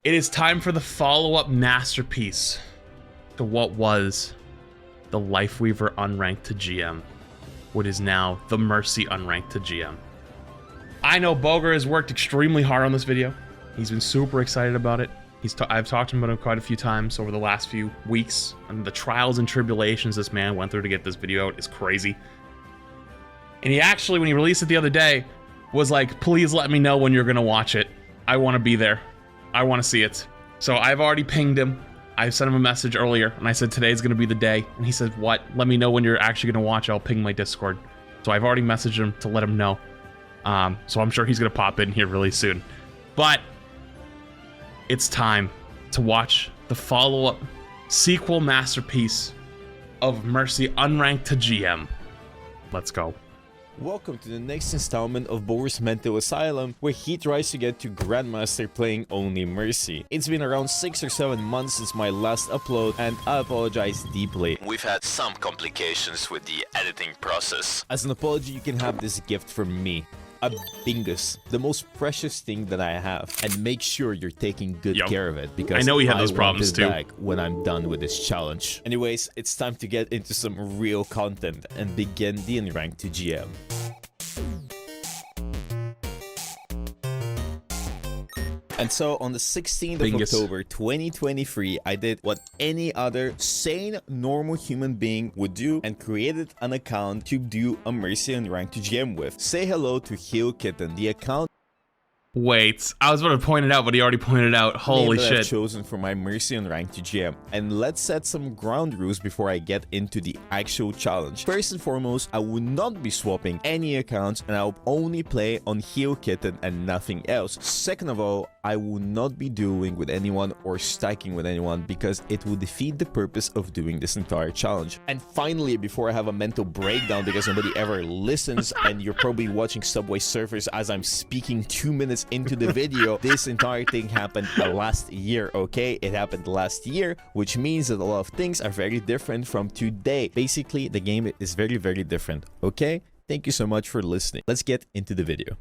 It is time for the follow-up masterpiece to what was the Lifeweaver Unranked to GM, what is now the Mercy Unranked to GM. I know Bogur has worked extremely hard on this video. He's been super excited about it. I've talked to him about it quite a few times over the last few weeks, and the trials and tribulations this man went through to get this video out is crazy. And he actually, when he released it the other day, was like, please let me know when you're gonna watch it. I want to be there. I want to see it. So I've already pinged him. I sent him a message earlier, and I said today's gonna be the day. And he said, what? Let me know when you're actually gonna watch. I'll ping my Discord. So I've already messaged him to let him know. So I'm sure he's gonna pop in here really soon. But it's time to watch the follow-up sequel masterpiece of Mercy Unranked to GM. Let's go. Welcome to the next installment of Bogur's Mental Asylum, where he tries to get to Grandmaster playing only Mercy. It's been around 6 or 7 months since my last upload, and I apologize deeply. We've had some complications with the editing process. As an apology, you can have this gift from me. A Bingus, the most precious thing that I have, and make sure you're taking good care of it, because I know he had those problems too. Back when I'm done with this challenge. Anyways, it's time to get into some real content and begin the Unranked to GM. And so on the 16th of October 2023, I did what any other sane, normal human being would do and created an account to do a Mercy Unranked to GM with. Say hello to Heel Kitten, the account. Wait, I was about to point it out, but he already pointed out. Holy shit. I've chosen for my Mercy Unranked to GM. And let's set some ground rules before I get into the actual challenge. First and foremost, I will not be swapping any accounts, and I'll only play on Heel Kitten and nothing else. Second of all, I will not be dueling with anyone or stacking with anyone, because it will defeat the purpose of doing this entire challenge. And finally, before I have a mental breakdown because nobody ever listens and you're probably watching Subway Surfers as I'm speaking 2 minutes into the video, this entire thing happened last year, okay? It happened last year, which means that a lot of things are very different from today. Basically, the game is very, very different, okay? Thank you so much for listening. Let's get into the video.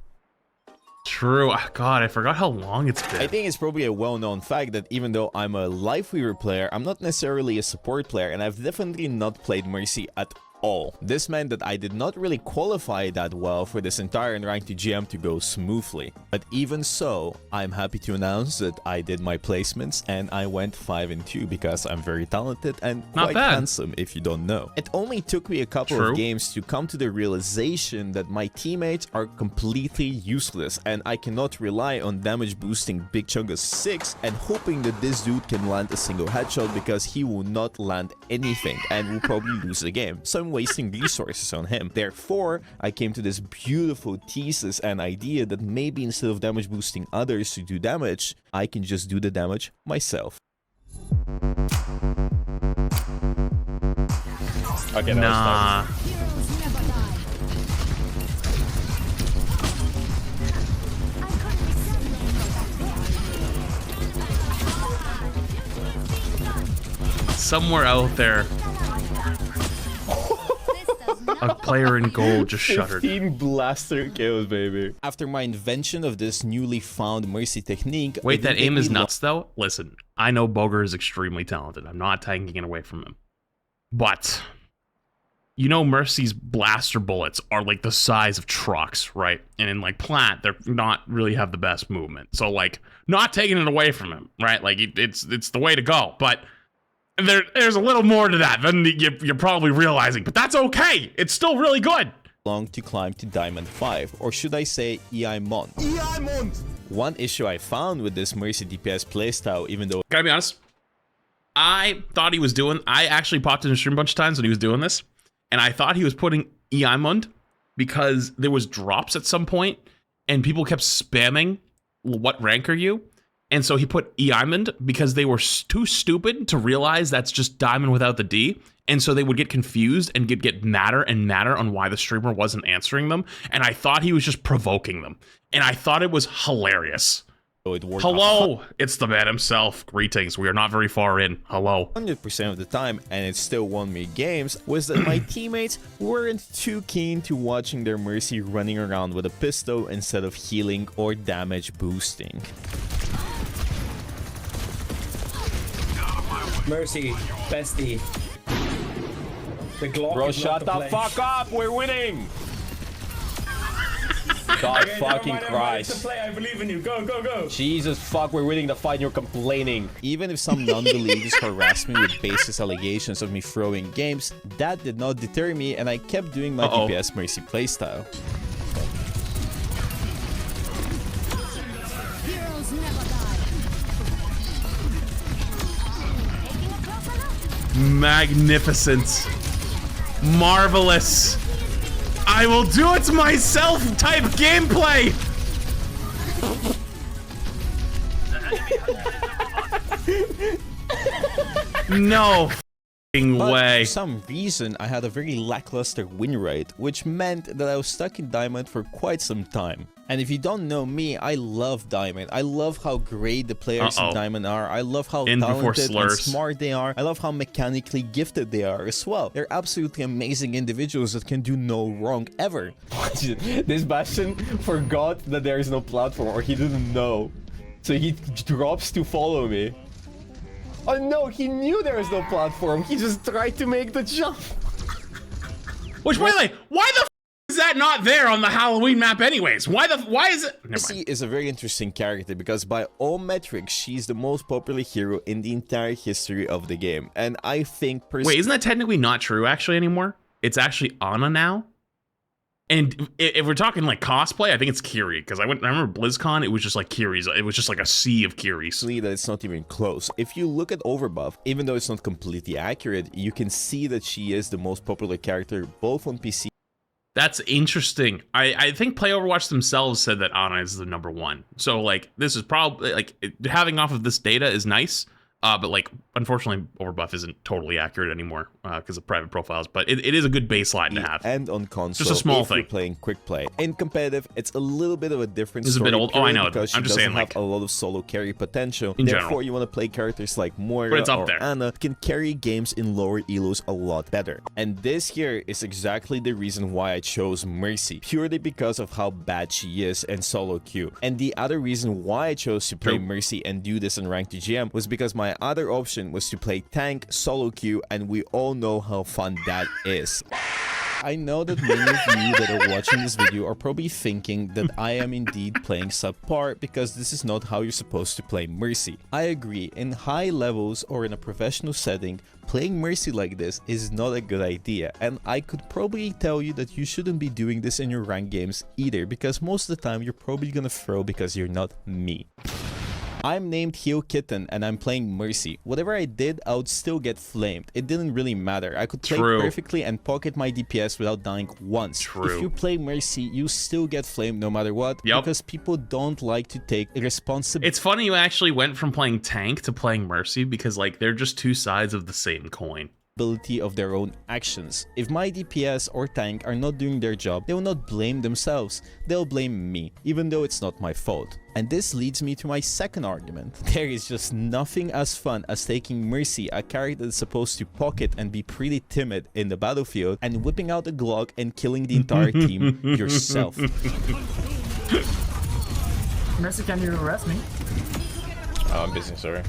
True. God, I forgot how long it's been. I think it's probably a well-known fact that even though I'm a Lifeweaver player, I'm not necessarily a support player, and I've definitely not played Mercy at all. This meant that I did not really qualify that well for this entire Unranked to GM to go smoothly. But even so, I'm happy to announce that I did my placements and I went 5-2 because I'm very talented and quite handsome, if you don't know. It only took me a couple of games to come to the realization that my teammates are completely useless, and I cannot rely on damage boosting Big Chungus 6 and hoping that this dude can land a single headshot, because he will not land anything and will probably lose the game. So I'm wasting resources on him. Therefore, I came to this beautiful thesis and idea that maybe instead of damage boosting others to do damage, I can just do the damage myself. Okay, nah. Somewhere out there, a player in gold just shuddered. 15 blaster kills, baby. After my invention of this newly found Mercy technique... Wait, that aim is nuts, though? Listen, I know Bogur is extremely talented. I'm not taking it away from him. But, you know Mercy's blaster bullets are like the size of trucks, right? And in like Plant, they're not really have the best movement. So like, not taking it away from him, right? Like, it's the way to go. But there's a little more to that than you're probably realizing, but that's okay. It's still really good. Long to climb to Diamond 5, or should I say EI Mont. EI Mont! One issue I found with this Mercy DPS playstyle, even though... Gotta be honest, I thought he was doing... I actually popped in the stream a bunch of times when he was doing this, and I thought he was putting EI Mont because there was drops at some point, and people kept spamming, what rank are you? And so he put Diamond because they were too stupid to realize that's just Diamond without the D. And so they would get confused and get madder and madder on why the streamer wasn't answering them. And I thought he was just provoking them. And I thought it was hilarious. Hello, it's the man himself. Greetings. We are not very far in. Hello. 100% of the time, and it still won me games, was that my teammates weren't too keen to watching their Mercy running around with a pistol instead of healing or damage boosting. Mercy, bestie. The Glock Bro, is not shut the the play. fuck up! We're winning! God Okay, fucking never mind, it's the Christ. play. I believe in you. Go, go, go. Jesus fuck, we're winning the fight, you're complaining. Even if some non-believers harassed me with baseless allegations of me throwing games, that did not deter me and I kept doing my DPS Mercy playstyle. Heroes never die. Taking a closer look. Magnificent. Marvelous. I will do it myself type gameplay. No f***ing But way. for some reason, I had a very lackluster win rate, which meant that I was stuck in Diamond for quite some time. And if you don't know me, I love Diamond. I love how great the players in Diamond are. I love how talented and smart they are. I love how mechanically gifted they are as well. They're absolutely amazing individuals that can do no wrong ever. This Bastion forgot that there is no platform, or he didn't know. So he drops to follow me. Oh no, he knew there was no platform. He just tried to make the jump. Which, by the way, why the f is that not there on the Halloween map anyways? Why is it? Mercy is a very interesting character because by all metrics, she's the most popular hero in the entire history of the game. And I think personally... Wait, isn't that technically not true actually anymore? It's actually Ana now? And if we're talking like cosplay, I think it's Kiri, because I remember BlizzCon, it was just like Kiri's. It was just like a sea of Kiris. That it's not even close. If you look at Overbuff, even though it's not completely accurate, you can see that she is the most popular character both on PC. That's interesting. I think Play Overwatch themselves said that Ana is the #1. So like this is probably like having off of this data is nice. But like, unfortunately, Overbuff isn't totally accurate anymore because of private profiles. But it is a good baseline to have. And on console, just a small if thing. You're playing quick play. In competitive, it's a little bit of a different story. It's a bit old. Oh, I know. Because I'm she just doesn't saying, have like, a lot of solo carry potential. In Therefore, general. you want to play characters like Moira But it's up or there. Ana can carry games in lower elos a lot better. And this here is exactly the reason why I chose Mercy, purely because of how bad she is in solo queue. And the other reason why I chose to play Mercy and do this in ranked GM was because my other option was to play tank, solo queue, and we all know how fun that is. I know that many of you that are watching this video are probably thinking that I am indeed playing subpar because this is not how you're supposed to play Mercy. I agree, in high levels or in a professional setting, playing Mercy like this is not a good idea, and I could probably tell you that you shouldn't be doing this in your ranked games either, because most of the time you're probably gonna throw because you're not me. I'm named Heel Kitten and I'm playing Mercy. Whatever I did, I would still get flamed. It didn't really matter. I could play perfectly and pocket my DPS without dying once. If you play Mercy, you still get flamed no matter what, because people don't like to take responsibility. It's funny you actually went from playing tank to playing Mercy because like they're just two sides of the same coin. Of their own actions. If my DPS or tank are not doing their job, they will not blame themselves. They'll blame me, even though it's not my fault. And this leads me to my second argument. There is just nothing as fun as taking Mercy, a character that's supposed to pocket and be pretty timid in the battlefield, and whipping out a Glock and killing the entire team yourself. Mercy, can you arrest me? Oh, I'm busy, sorry.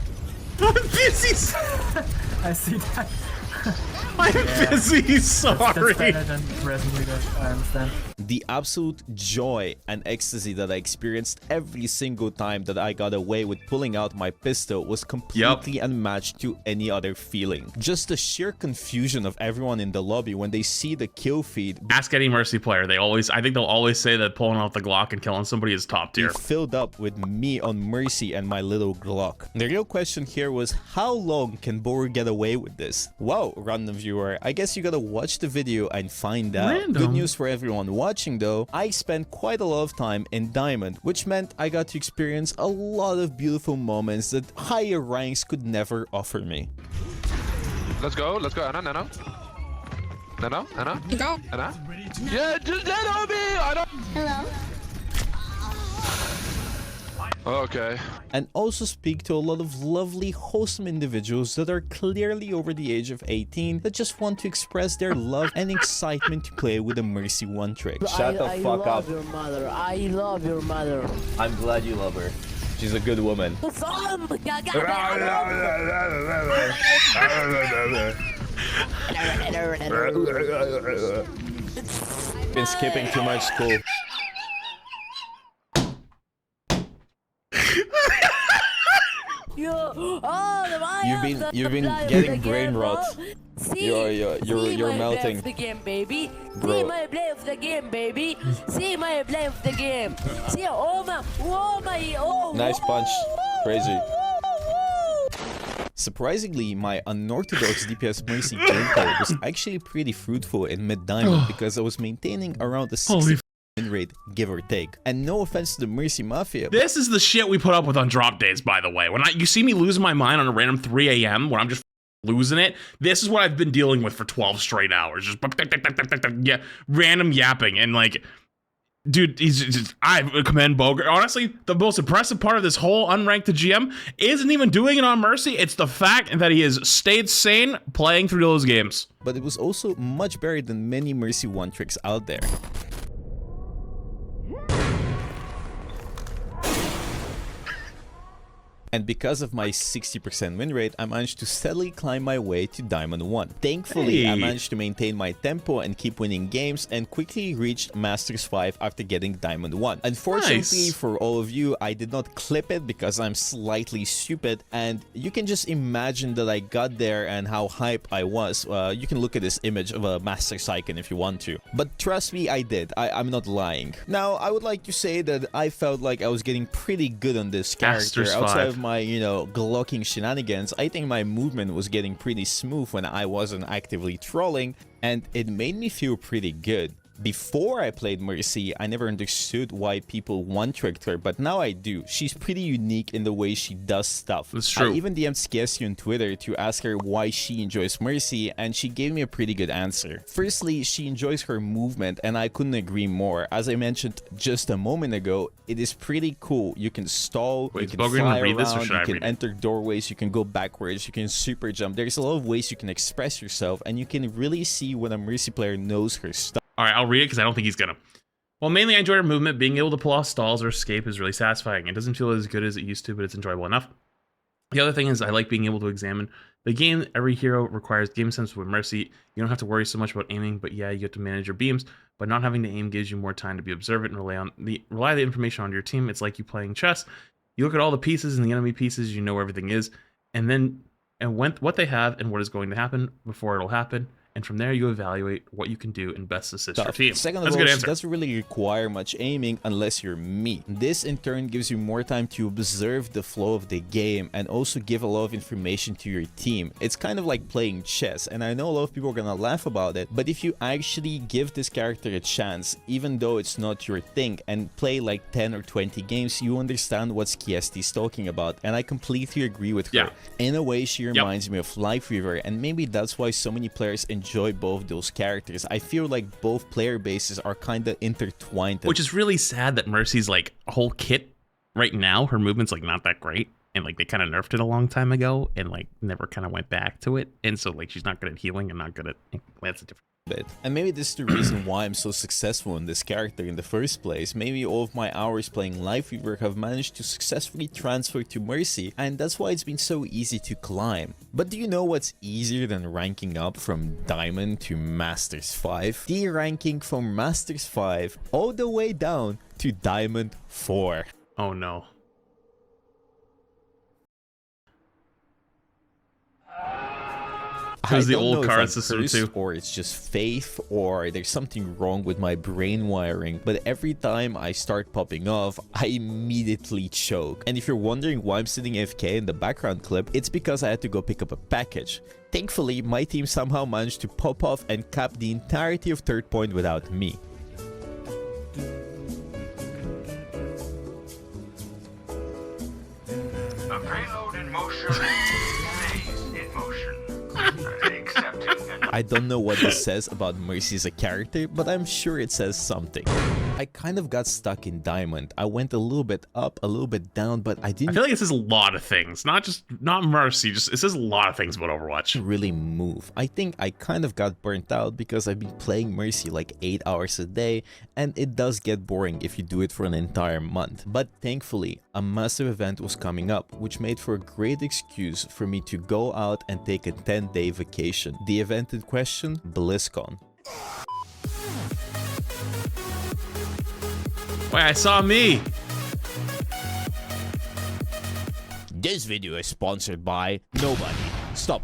I'm busy. I see that. I'm busy, sorry. I understand. The absolute joy and ecstasy that I experienced every single time that I got away with pulling out my pistol was completely unmatched to any other feeling. Just the sheer confusion of everyone in the lobby when they see the kill feed. Ask any Mercy player. I think they'll always say that pulling out the Glock and killing somebody is top tier. Filled up with me on Mercy and my little Glock. The real question here was, how long can Bogur get away with this? Wow, random viewer, I guess you gotta watch the video and find out. Good news for everyone watching though, I spent quite a lot of time in Diamond, which meant I got to experience a lot of beautiful moments that higher ranks could never offer me. Let's go, Anna, Nana. Nana, Anna? Go. Anna? Yeah, just let on me! Anna! Hello. Okay. And also speak to a lot of lovely, wholesome individuals that are clearly over the age of 18 that just want to express their love and excitement to play with a Mercy one trick. Shut the fuck up. I love your mother. I love your mother. I'm glad you love her. She's a good woman. Been skipping too much school. You've been getting brain rot. You're melting. The game, baby. Bro. See my play of the game, baby. See my play of the game. See, oh my, Nice punch. Crazy. Woo. Surprisingly, my unorthodox DPS Mercy gameplay was actually pretty fruitful in mid-diamond because I was maintaining around the 60 win rate, give or take. And no offense to the Mercy Mafia. This is the shit we put up with on drop days, by the way. When you see me losing my mind on a random 3 a.m. when I'm just losing it, this is what I've been dealing with for 12 straight hours. Just yeah, random yapping. And like, dude, I commend Bogur. Honestly, the most impressive part of this whole Unranked to GM isn't even doing it on Mercy. It's the fact that he has stayed sane playing through those games. But it was also much better than many Mercy one tricks out there. And because of my 60% win rate, I managed to steadily climb my way to Diamond 1. Thankfully, I managed to maintain my tempo and keep winning games and quickly reached Masters 5 after getting Diamond 1. Unfortunately for all of you, I did not clip it because I'm slightly stupid, and you can just imagine that I got there and how hype I was. You can look at this image of a Masters icon if you want to. But trust me, I did. I'm not lying. Now, I would like to say that I felt like I was getting pretty good on this character. Masters Outside 5. of my, glocking shenanigans, I think my movement was getting pretty smooth when I wasn't actively trolling, and it made me feel pretty good. Before I played Mercy, I never understood why people one-tricked her, but now I do. She's pretty unique in the way she does stuff. That's true. I even DM'd Skiesio on Twitter to ask her why she enjoys Mercy, and she gave me a pretty good answer. Firstly, she enjoys her movement, and I couldn't agree more. As I mentioned just a moment ago, it is pretty cool. You can stall, Wait, you can Bogur fly gonna read this, or around, should you I can read it? enter doorways, you can go backwards, you can super jump. There's a lot of ways you can express yourself, and you can really see when a Mercy player knows her stuff. All right, I'll read it because I don't think he's gonna. Well, mainly I enjoy her movement. Being able to pull off stalls or escape is really satisfying. It doesn't feel as good as it used to, but it's enjoyable enough. The other thing is I like being able to examine the game. Every hero requires game sense with Mercy. You don't have to worry so much about aiming, but yeah, you have to manage your beams. But not having to aim gives you more time to be observant and rely the information on your team. It's like you playing chess. You look at all the pieces and the enemy pieces, you know where everything is, and what they have and what is going to happen before it'll happen. And from there, you evaluate what you can do and best assist your team. Second That's of a all, good she answer. doesn't really require much aiming unless you're me. This in turn gives you more time to observe the flow of the game and also give a lot of information to your team. It's kind of like playing chess, and I know a lot of people are gonna laugh about it, but if you actually give this character a chance, even though it's not your thing, and play like 10 or 20 games, you understand what Skiesio is talking about, and I completely agree with her. Yeah. In a way, she reminds me of Lifeweaver, and maybe that's why so many players enjoy both those characters. I feel like both player bases are kind of intertwined. Which is really sad that Mercy's like whole kit right now, her movement's like not that great. And like they kind of nerfed it a long time ago and like never kind of went back to it. And so like she's not good at healing and not good at, that's a different. And maybe this is the reason why I'm so successful in this character in the first place. Maybe all of my hours playing Lifeweaver have managed to successfully transfer to Mercy, and that's why it's been so easy to climb. But do you know what's easier than ranking up from Diamond to Masters 5? De-ranking from Masters 5 all the way down to Diamond 4. Oh no. There's the old card system too. Or it's just faith, or there's something wrong with my brain wiring. But every time I start popping off, I immediately choke. And if you're wondering why I'm sitting AFK in the background clip, it's because I had to go pick up a package. Thankfully, my team somehow managed to pop off and cap the entirety of third point without me. A payload in motion. Phase in motion. Accepting. I don't know what this says about Mercy as a character, but I'm sure it says something. I kind of got stuck in diamond. I went a little bit up, a little bit down, but I I didn't feel like it says a lot of things, not Mercy, just it says a lot of things about Overwatch. really move. I think I kind of got burnt out because I've been playing Mercy like 8 hours a day, and it does get boring if you do it for an entire month. But thankfully, a massive event was coming up, which made for a great excuse for me to go out and take a 10-day vacation. The event in question, BlizzCon. Wait, I saw me. This video is sponsored by nobody. Stop,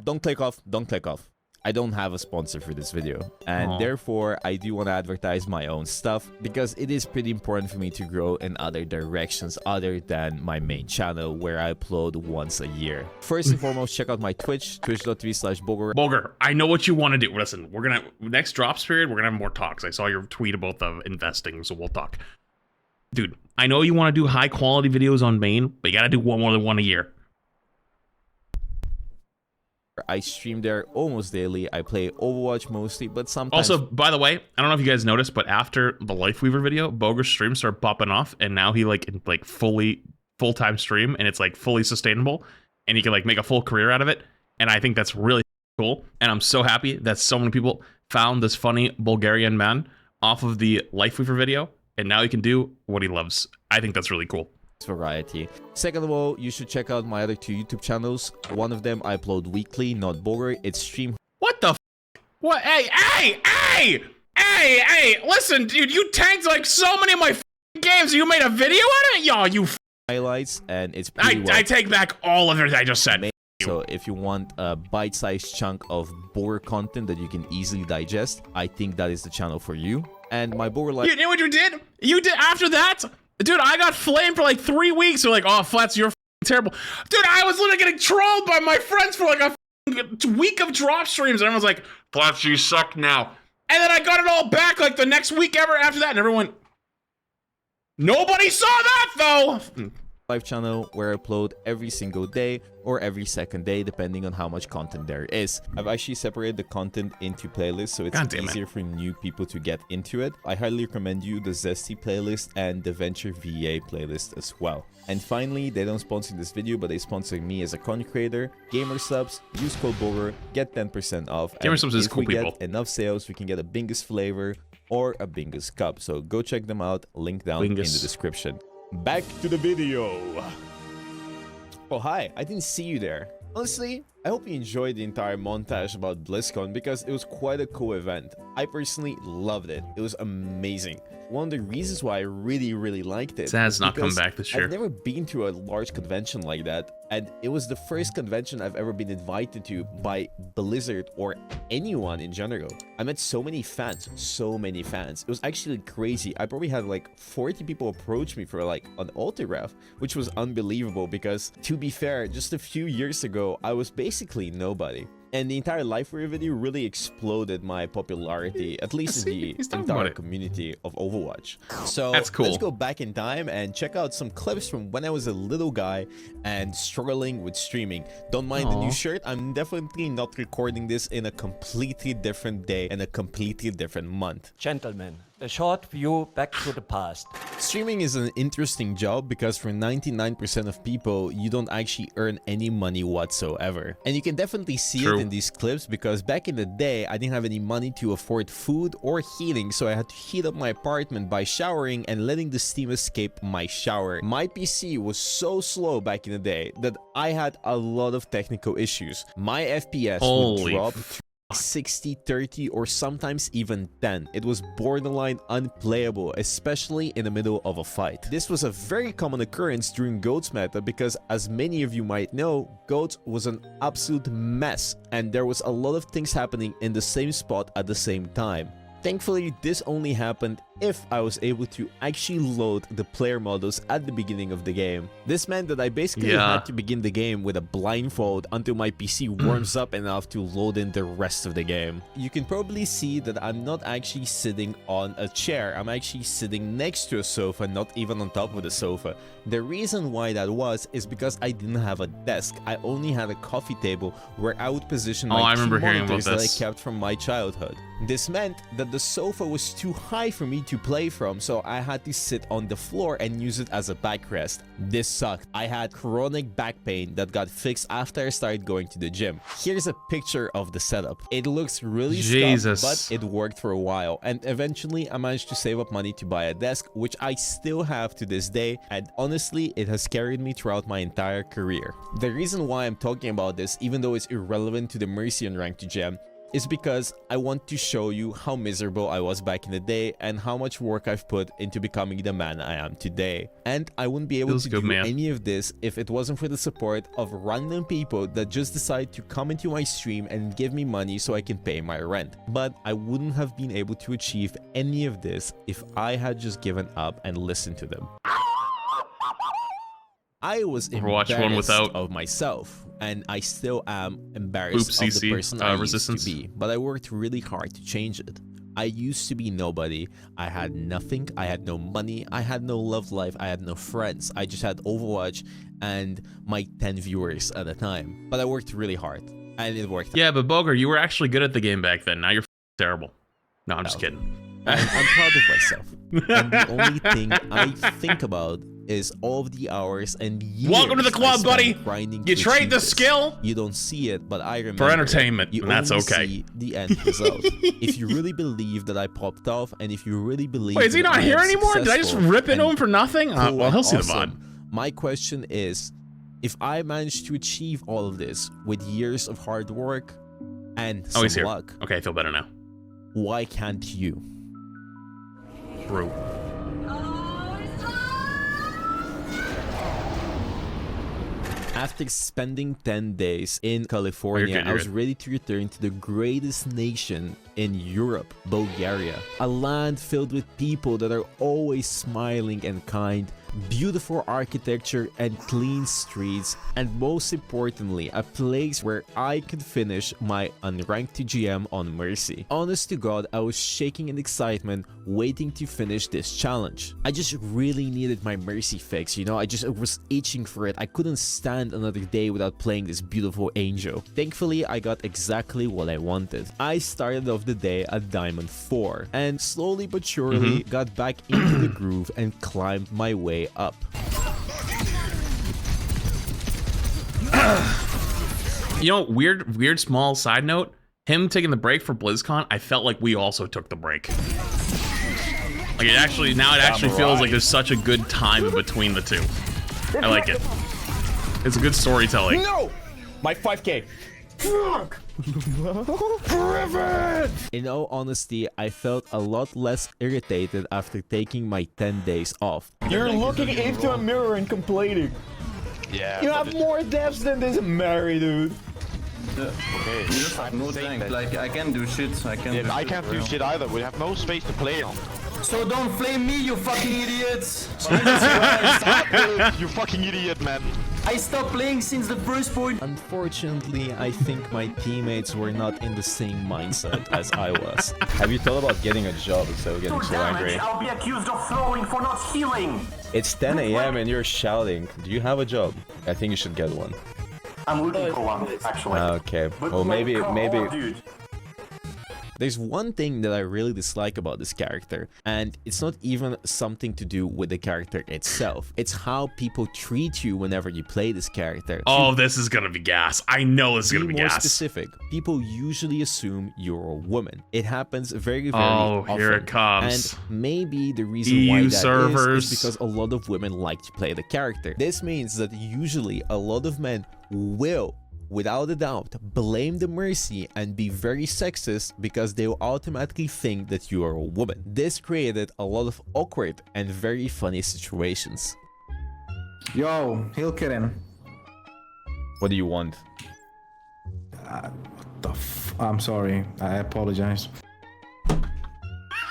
don't click off, don't click off. I don't have a sponsor for this video, and therefore I do want to advertise my own stuff because it is pretty important for me to grow in other directions other than my main channel where I upload once a year. First and foremost, check out my Twitch, twitch.tv/Bogur. Bogur, I know what you want to do. Listen, we're gonna next drops period, we're gonna have more talks. I saw your tweet about the investing, so we'll talk. Dude, I know you want to do high quality videos on main, but you gotta do one more than one a year. I stream there almost daily. I play Overwatch mostly, but sometimes... Also, by the way, I don't know if you guys noticed, but after the Lifeweaver video, Bogur's stream started popping off, and now he like full-time stream, and it's like fully sustainable, and he can like make a full career out of it. And I think that's really cool. And I'm so happy that so many people found this funny Bulgarian man off of the Lifeweaver video, and now he can do what he loves. I think that's really cool. variety. Second of all, you should check out my other 2 YouTube channels. One of them I upload weekly, not Bogur. It's stream. What the f? What? Hey! Listen, dude, you tanked like so many of my games. You made a video out of it? Yo, you highlights, and it's pretty I take back all of it I just said. So if you want a bite-sized chunk of Bogur content that you can easily digest, I think that is the channel for you. And my Bogur life... You know what you did? You did after that? Dude, I got flamed for like 3 weeks. They're like, oh, Flats, you're terrible. Dude, I was literally getting trolled by my friends for like a week of drop streams. And everyone's like, Flats, you suck now. And then I got it all back like the next week ever after that. And everyone... Nobody saw that, though! Live channel where I upload every single day or every second day depending on how much content there is. I've actually separated the content into playlists so it's easier for new people to get into it. I highly recommend you the Zesty playlist and the Venture VA playlist as well. And finally, they don't sponsor this video, but they sponsor me as a content creator. Gamer Subs, use code Bogur, get 10% off. Gamer Subs is cool people. If we get enough sales, we can get a Bingus flavor or a Bingus cup. So go check them out, link down in the description. Back to the video. Oh, hi. I didn't see you there. Honestly, I hope you enjoyed the entire montage about BlizzCon because it was quite a cool event. I personally loved it. It was amazing. One of the reasons why I really liked it. Zaz not come back this year. I've never been to a large convention like that, and it was the first convention I've ever been invited to by Blizzard or anyone in general. I met so many fans, It was actually crazy. I probably had like 40 people approach me for like an autograph, which was unbelievable because, to be fair, just a few years ago, I was basically nobody. And the entire Lifeweaver video really exploded my popularity, at least in the entire community of Overwatch. So that's cool. Let's go back in time and check out some clips from when I was a little guy and struggling with streaming. Don't mind the new shirt. I'm definitely not recording this in a completely different day and a completely different month. Gentlemen, a short view back to the past. Streaming is an interesting job because for 99% of people, you don't actually earn any money whatsoever. And you can definitely see it in these clips because back in the day, I didn't have any money to afford food or heating, so I had to heat up my apartment by showering and letting the steam escape my shower. My PC was so slow back in the day that I had a lot of technical issues. My FPS would drop 60, 30, or sometimes even 10. It was borderline unplayable, especially in the middle of a fight. This was a very common occurrence during GOAT's meta because, as many of you might know, GOAT was an absolute mess and there was a lot of things happening in the same spot at the same time. Thankfully, this only happened if I was able to actually load the player models at the beginning of the game. This meant that I basically had to begin the game with a blindfold until my PC warms up enough to load in the rest of the game. You can probably see that I'm not actually sitting on a chair. I'm actually sitting next to a sofa, not even on top of the sofa. The reason why that was is because I didn't have a desk. I only had a coffee table where I would position my two monitors that I kept from my childhood. This meant that the sofa was too high for me to play from, so I had to sit on the floor and use it as a backrest. This sucked. I had chronic back pain that got fixed after I started going to the gym. Here's a picture of the setup. It looks really Jesus. stuffed, but it worked for a while, and eventually I managed to save up money to buy a desk, which I still have to this day, and honestly, it has carried me throughout my entire career. The reason why I'm talking about this, even though it's irrelevant to the Mercy Unranked gem, is because I want to show you how miserable I was back in the day and how much work I've put into becoming the man I am today. And I wouldn't be able to do any of this if it wasn't for the support of random people that just decide to come into my stream and give me money so I can pay my rent. But I wouldn't have been able to achieve any of this if I had just given up and listened to them. I was Overwatch embarrassed one without of myself, and I still am embarrassed of the person I used to be, but I worked really hard to change it. I used to be nobody. I had nothing. I had no money. I had no love life. I had no friends. I just had Overwatch and my 10 viewers at a time. But I worked really hard, and it worked. Yeah, but Bogur, you were actually good at the game back then. Now you're terrible. No, I'm just kidding. I'm proud of myself. And the only thing I think about is all of the hours and years. Welcome to the club, buddy. You trade the skill. You don't see it, but I remember for entertainment, you and that's only okay. See the end result. If you really believe that I popped off, and if you really believe, wait, is he not here anymore? Did I just rip into him for nothing? Cool, well, he'll see awesome. the VOD. My question is, if I managed to achieve all of this with years of hard work and some he's here. luck, okay, I feel better now. Why can't you? True. After spending 10 days in California, I was ready to return to the greatest nation in Europe, Bulgaria. A land filled with people that are always smiling and kind, beautiful architecture and clean streets, and most importantly, a place where I could finish my Unranked GM on Mercy. Honest to God, I was shaking in excitement waiting to finish this challenge. I just really needed my Mercy fix, you know, I was itching for it. I couldn't stand another day without playing this beautiful angel. Thankfully, I got exactly what I wanted. I started off the day at Diamond 4 and slowly but surely got back into the groove and climbed my way up. You know, weird small side note, him taking the break for BlizzCon, I felt like we also took the break. Like it actually feels like there's such a good time in between the two. I like it. It's a good storytelling. No! My 5K. Fuck! In all honesty, I felt a lot less irritated after taking my 10 days off. You're looking into a mirror and complaining. Yeah. You have more depths than this Mary, dude. Okay. No tank, like I can do shit, so I can. Yeah, I can't do shit either. We have no space to play on. So don't flame me, you fucking idiots! You fucking idiot, man. I stopped playing since the first point. Unfortunately, I think my teammates were not in the same mindset as I was. Have you thought about getting a job instead of getting so angry? I'll be accused of throwing for not healing. It's 10 AM and you're shouting. Do you have a job? I think you should get one. I'm looking for one, actually. Okay. But Well, maybe. dude. There's one thing that I really dislike about this character, and it's not even something to do with the character itself. It's how people treat you whenever you play this character. Oh, this is gonna be gas. I know this is gonna be more gas. Specific, people usually assume you're a woman. It happens very often. Here it comes. And maybe the reason why that servers. is because a lot of women like to play the character. This means that usually a lot of men will, without a doubt, blame the Mercy and be very sexist because they will automatically think that you are a woman. This created a lot of awkward and very funny situations. Yo, heal Kirin. What do you want? I'm sorry. I apologize.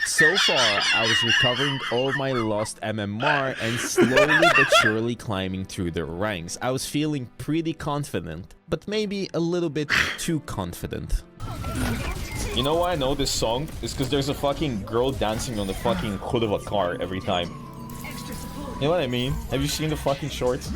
So far, I was recovering all my lost MMR and slowly but surely climbing through the ranks. I was feeling pretty confident, but maybe a little bit too confident. You know why I know this song? It's because there's a fucking girl dancing on the fucking hood of a car every time. You know what I mean? Have you seen the fucking shorts?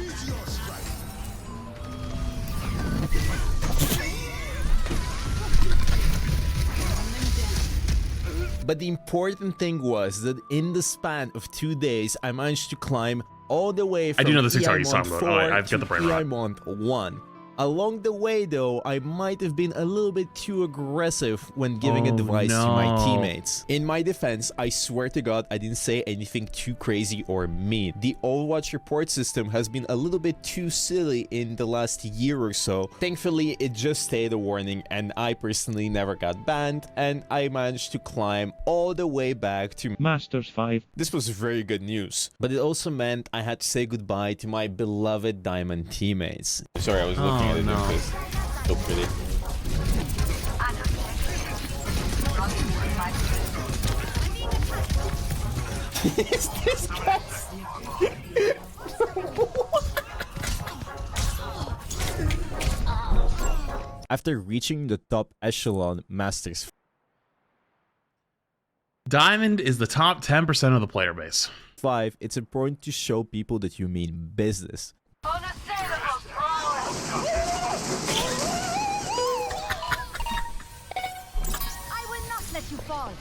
But the important thing was that in the span of 2 days, I managed to climb all the way from I do know the 6 Diamond he's talking about. 4 I've to got the brain rot. Diamond 1. Along the way, though, I might have been a little bit too aggressive when giving advice to my teammates. In my defense, I swear to God, I didn't say anything too crazy or mean. The Overwatch report system has been a little bit too silly in the last year or so. Thankfully, it just stayed a warning, and I personally never got banned, and I managed to climb all the way back to Masters 5. This was very good news, but it also meant I had to say goodbye to my beloved Diamond teammates. Sorry, I was looking at it because it's so pretty. Is this guy? After reaching the top echelon Masters, Diamond is the top 10% of the player base. 5, it's important to show people that you mean business. I will not let you fall.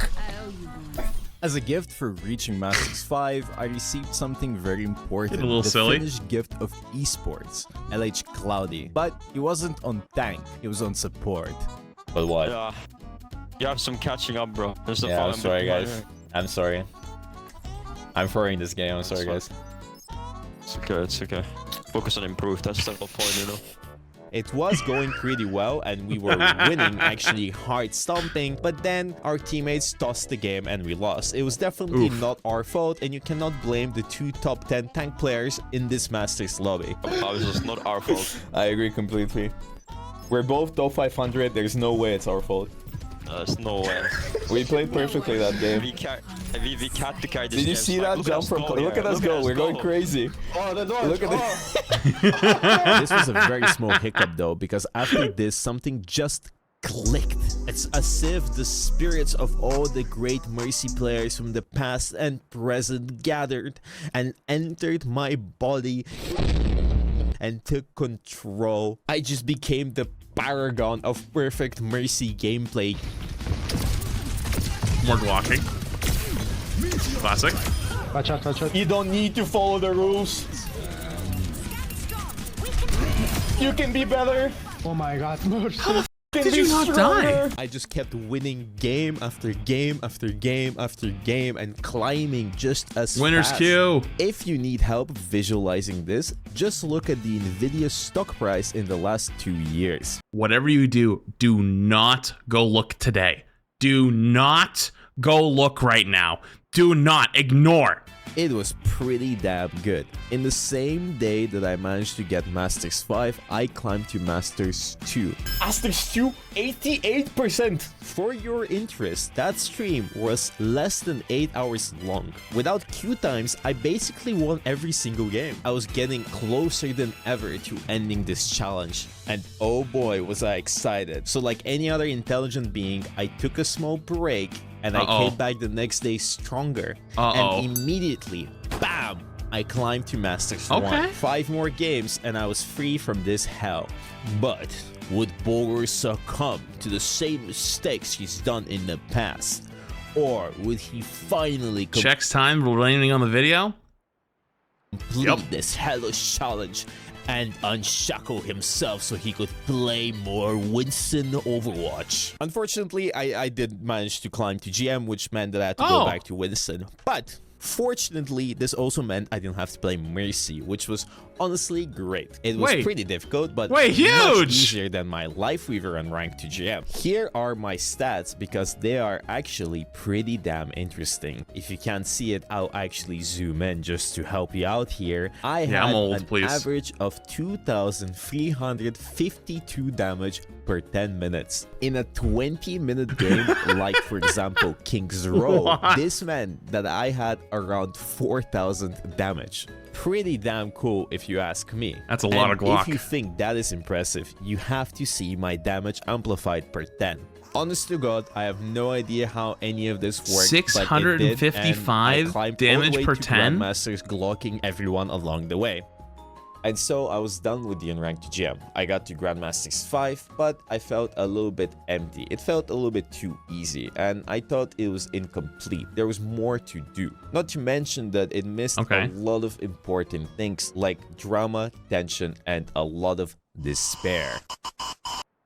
I owe you one. As a gift for reaching Masters 5, I received something very important. A little the silly. finished gift of esports, LH Cloudy. But it wasn't on tank, it was on support. But what? Yeah. You have some catching up, bro. There's a Yeah, I'm sorry, guys. I'm sorry. I'm throwing this game, I'm sorry, guys. It's okay, it's okay. Focus on improve, that's the whole point, you know. It was going pretty well, and we were winning, actually hard stomping, but then our teammates tossed the game and we lost. It was definitely not our fault, and you cannot blame the 2 top 10 tank players in this Masters lobby. Obviously, it's not our fault. I agree completely. We're both top 500. There's no way it's our fault. There's no way. We played perfectly that game. We can't to carry this Did you game. see Like, that jump from? Look at us go. We're going crazy. Oh, the door. Look at this. This was a very small hiccup though, because after this, something just clicked. It's as if the spirits of all the great Mercy players from the past and present gathered and entered my body and took control. I just became the paragon of perfect Mercy gameplay. More blocking. Classic. Watch out, watch out. You don't need to follow the rules. You can be better. Oh my god. Did you not die? I just kept winning game after game after game after game and climbing just as Winner's fast. queue. If you need help visualizing this, just look at the Nvidia stock price in the last 2 years. Whatever you do, do not go look today. Do not go look right now. Do not. Ignore. It was pretty damn good. In the same day that I managed to get Masters 5, I climbed to Masters 2. Masters 2, 88%. For your interest, that stream was less than 8 hours long. Without queue times, I basically won every single game. I was getting closer than ever to ending this challenge. And oh boy, was I excited. So like any other intelligent being, I took a small break and I came back the next day stronger. And immediately, bam! I climbed to Masters 1. 5 more games and I was free from this hell. But would Bogur succumb to the same mistakes he's done in the past? Or would he finally Checks time remaining on the video? complete this hellish challenge and unshackle himself so he could play more Winston Overwatch? Unfortunately, I did manage to climb to GM, which meant that I had to go back to Winston. But fortunately, this also meant I didn't have to play Mercy, which was honestly great. It was pretty difficult, but much easier than my Life Weaver Unranked to GM. Here are my stats because they are actually pretty damn interesting. If you can't see it, I'll actually zoom in just to help you out here. I had an average of 2,352 damage per 10 minutes. In a 20-minute game, like for example King's Row, this meant that I had around 4,000 damage. Pretty damn cool if you ask me. That's a lot of Glock. If you think that is impressive, you have to see my damage amplified per 10. Honest to God, I have no idea how any of this worked. 655 damage per 10? Grandmasters glocking everyone along the way. And so I was done with the Unranked GM. I got to Grandmasters 5, but I felt a little bit empty. It felt a little bit too easy, and I thought it was incomplete. There was more to do. Not to mention that it missed a lot of important things like drama, tension, and a lot of despair.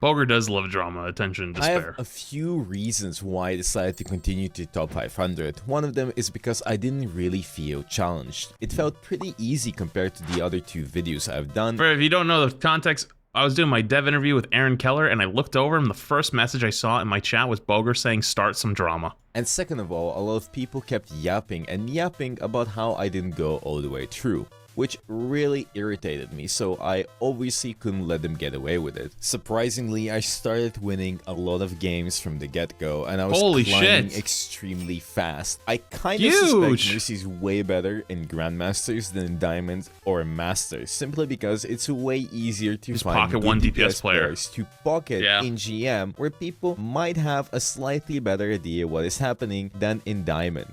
Bogur does love drama, attention, despair. I have a few reasons why I decided to continue to top 500. One of them is because I didn't really feel challenged. It felt pretty easy compared to the other 2 videos I've done. For if you don't know the context, I was doing my dev interview with Aaron Keller, and I looked over and the first message I saw in my chat was Bogur saying, "Start some drama." And second of all, a lot of people kept yapping and yapping about how I didn't go all the way through, which really irritated me, so I obviously couldn't let them get away with it. Surprisingly, I started winning a lot of games from the get-go, and I was climbing extremely fast. I kind of suspect Mercy's way better in Grandmasters than in Diamond or Masters, simply because it's way easier to find pocket one DPS players to pocket in GM, where people might have a slightly better idea what is happening than in Diamond.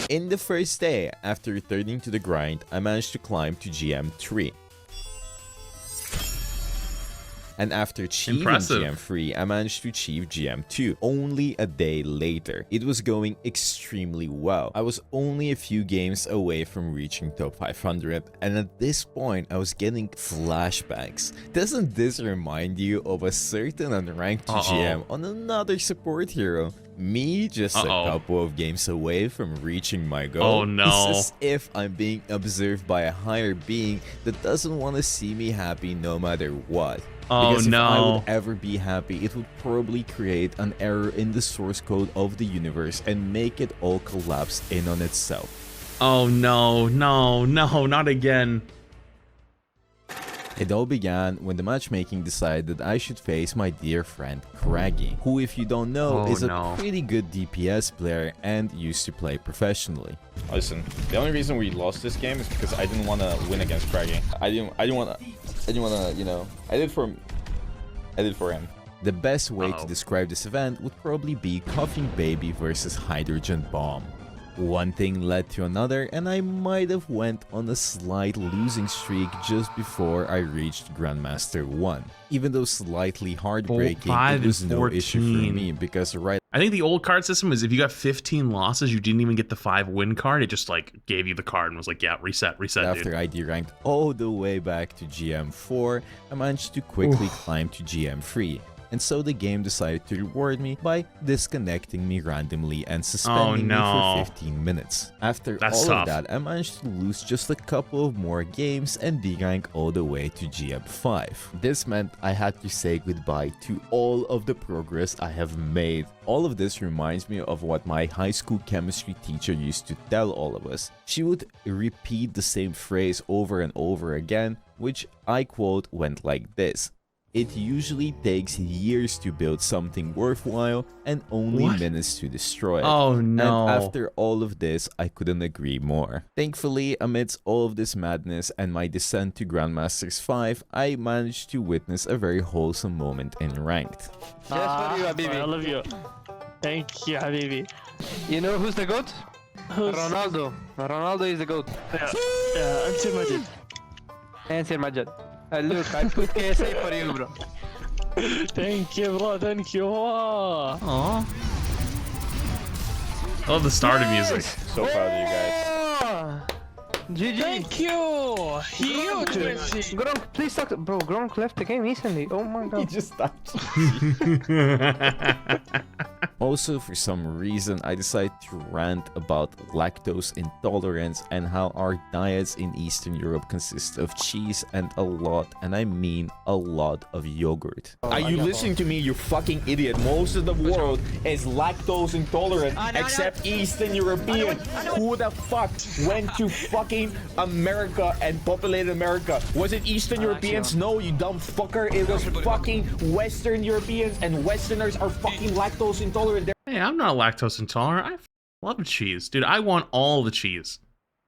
In the first day, after returning to the grind, I managed to climb to GM 3. And after achieving GM 3, I managed to achieve GM 2 only a day later. It was going extremely well. I was only a few games away from reaching top 500, and at this point, I was getting flashbacks. Doesn't this remind you of a certain unranked GM on another support hero? Me just a couple of games away from reaching my goal. Oh no. It's as if I'm being observed by a higher being that doesn't want to see me happy no matter what. Because if I would ever be happy, it would probably create an error in the source code of the universe and make it all collapse in on itself. Oh no, no, no, not again. It all began when the matchmaking decided that I should face my dear friend Craggy, who, if you don't know, is a pretty good DPS player and used to play professionally. Listen, the only reason we lost this game is because I didn't want to win against Craggy. I didn't want to, you know, I did for him. The best way to describe this event would probably be Coughing Baby versus Hydrogen Bomb. One thing led to another, and I might have went on a slight losing streak just before I reached Grandmaster 1. Even though slightly heartbreaking, it was no issue for me because I think the old card system is if you got 15 losses, you didn't even get the 5 win card. It just like gave you the card and was like, yeah, reset, after I deranked all the way back to GM 4, I managed to quickly climb to GM 3. And so the game decided to reward me by disconnecting me randomly and suspending me for 15 minutes. After all of that, I managed to lose just a couple of more games and derank all the way to GM 5. This meant I had to say goodbye to all of the progress I have made. All of this reminds me of what my high school chemistry teacher used to tell all of us. She would repeat the same phrase over and over again, which I quote went like this: "It usually takes years to build something worthwhile and only minutes to destroy it." Oh no. And after all of this, I couldn't agree more. Thankfully, amidst all of this madness and my descent to Grandmasters 5, I managed to witness a very wholesome moment in Ranked. Yes, for you, Habibi. I love you. Thank you, Habibi. You know who's the GOAT? Who's... Ronaldo. Ronaldo is the GOAT. Yeah, Answer Majid. Answer Majid. Look, I put KSA for you, bro. Thank you, bro. Thank you. Aww. I love the starter music. So proud of you guys. GG. Thank you. Huge. Gronk, please talk. Bro, Gronk left the game recently. Oh my god. He just stopped. Also, for some reason, I decided to rant about lactose intolerance and how our diets in Eastern Europe consist of cheese and a lot, and I mean a lot, of yogurt. Are you listening to me, you fucking idiot? Most of the world is lactose intolerant except Eastern European. Who the fuck went to fucking America and populated America? Was it Eastern Europeans? No, you dumb fucker. It was fucking Western Europeans, and Westerners are fucking lactose intolerant. Hey, I'm not lactose intolerant. I love cheese. Dude, I want all the cheese.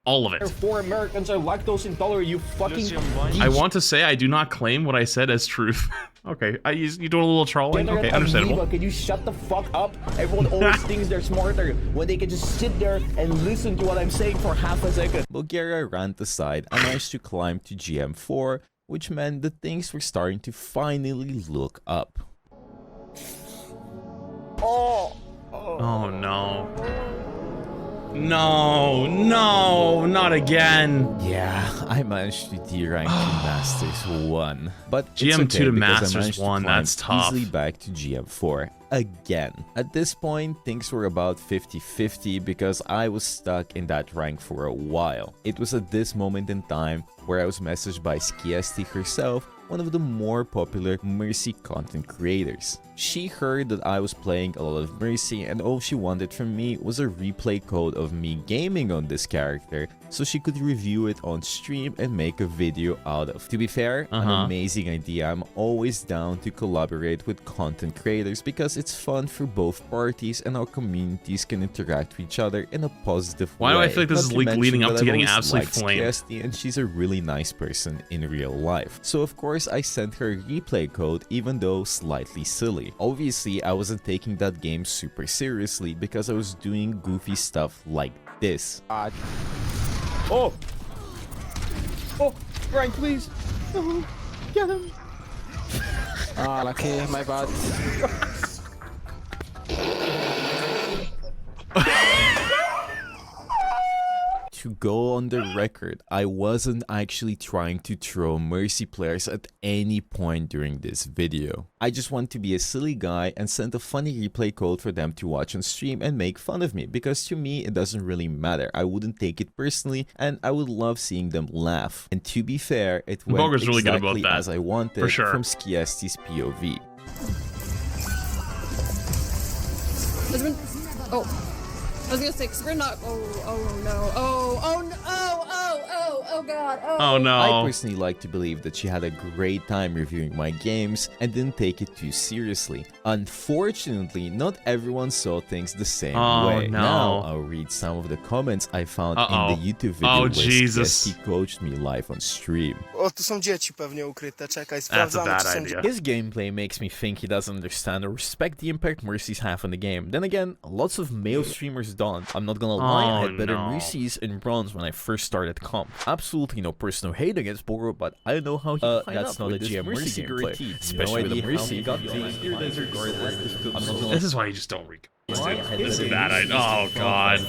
All of it. Therefore, Americans are lactose intolerant, you fucking... I want to say I do not claim what I said as truth. Okay. You doing a little trolling? Generate Okay, understandable. amoeba, can you shut the fuck up? Everyone always thinks they're smarter when they can just sit there and listen to what I'm saying for half a second. Bulgaria ran aside and managed to climb to GM4, which meant that things were starting to finally look up. Oh no. No, not again. Yeah, I managed to derank to Masters 1. But GM2 it's okay to because Masters I managed 1, to climb that's tough. easily back to GM4 again. At this point, things were about 50-50 because I was stuck in that rank for a while. It was at this moment in time where I was messaged by Skiesti herself, one of the more popular Mercy content creators. She heard that I was playing a lot of Mercy and all she wanted from me was a replay code of me gaming on this character so she could review it on stream and make a video out of. To be fair, an amazing idea. I'm always down to collaborate with content creators because it's fun for both parties and our communities can interact with each other in a positive way. Why do I feel like this is leading up to getting absolutely flamed? Skiesti, and she's a really nice person in real life. So of course I sent her a replay code even though slightly silly. Obviously, I wasn't taking that game super seriously because I was doing goofy stuff like this. Oh, Brian, please. Oh, get him. Ah, lucky, my bad. To go on the record, I wasn't actually trying to troll Mercy players at any point during this video. I just want to be a silly guy and send a funny replay code for them to watch on stream and make fun of me, because to me it doesn't really matter. I wouldn't take it personally and I would love seeing them laugh. And to be fair, it went Bogur's really good exactly about that, as I wanted for sure. from Skiesti's POV. I was gonna say, because we're not. Oh no. Oh god. Oh no. I personally like to believe that she had a great time reviewing my games and didn't take it too seriously. Unfortunately, not everyone saw things the same way. No. Now, I'll read some of the comments I found in the YouTube video where Jesus. he coached me live on stream. O, tu są dzieci pewnie ukryte, czekaj, That's a sprawdzamy, bad czy są idea. His gameplay makes me think he doesn't understand or respect the impact Mercies have on the game. Then again, lots of male streamers don't. I'm not gonna lie, I had better Mercies in bronze when I first started comp. Absolutely no personal hate against Bogur, but I don't know how he That's not a GM Mercy gameplay. Especially with the Mercy. This is why you just don't read. This is bad. Oh god.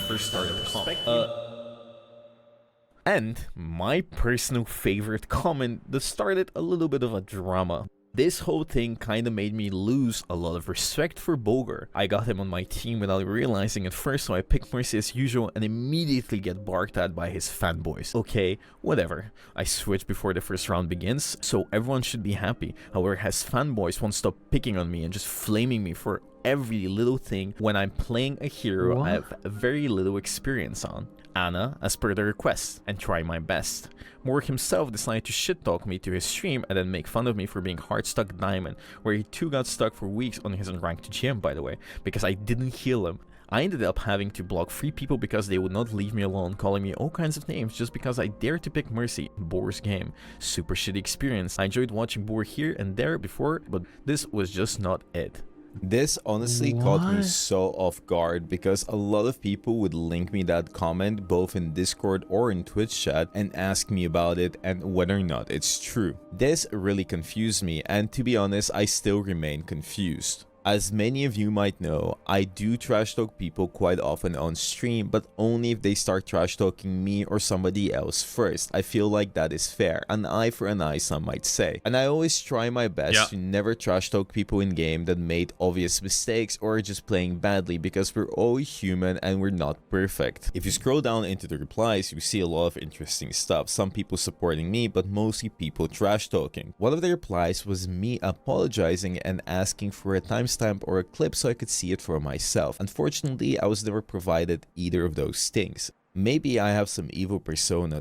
And my personal favorite comment that started a little bit of a drama. This whole thing kinda made me lose a lot of respect for Bogur. I got him on my team without realizing at first, so I picked Mercy as usual and immediately get barked at by his fanboys. Okay, whatever. I switched before the first round begins, so everyone should be happy. However, his fanboys won't stop picking on me and just flaming me for every little thing when I'm playing a hero I have very little experience on. Anna, as per the request, and try my best. Morg himself decided to shit-talk me to his stream and then make fun of me for being hard-stuck diamond, where he too got stuck for weeks on his Unranked GM, by the way, because I didn't heal him. I ended up having to block 3 people because they would not leave me alone, calling me all kinds of names just because I dared to pick Mercy. Bour's game. Super shitty experience. I enjoyed watching Bour here and there before, but this was just not it. This honestly caught me so off guard because a lot of people would link me that comment both in Discord or in Twitch chat and ask me about it and whether or not it's true. This really confused me, and to be honest, I still remain confused. As many of you might know, I do trash talk people quite often on stream, but only if they start trash talking me or somebody else first. I feel like that is fair, an eye for an eye some might say. And I always try my best to never trash talk people in game that made obvious mistakes or are just playing badly, because we're all human and we're not perfect. If you scroll down into the replies, you see a lot of interesting stuff. Some people supporting me, but mostly people trash talking. One of the replies was me apologizing and asking for a timestamp or a clip so I could see it for myself. Unfortunately, I was never provided either of those things. Maybe I have some evil persona.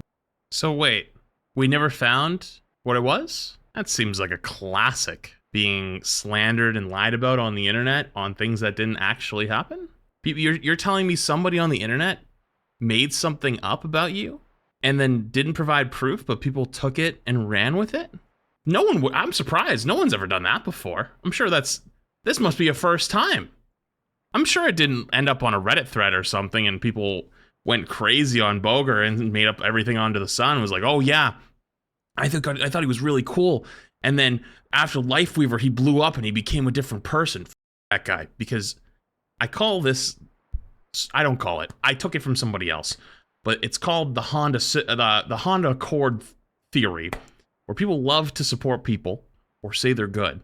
So wait, we never found what it was? That seems like a classic. Being slandered and lied about on the internet on things that didn't actually happen? You're telling me somebody on the internet made something up about you and then didn't provide proof, but people took it and ran with it? No one would. I'm surprised. No one's ever done that before. I'm sure this must be a first time. I'm sure it didn't end up on a Reddit thread or something and people went crazy on Bogur and made up everything under the sun. It was like, oh yeah, I thought he was really cool. And then after Lifeweaver, he blew up and he became a different person. F that guy. Because I call this, I don't call it. I took it from somebody else. But it's called the Honda Accord theory, where people love to support people or say they're good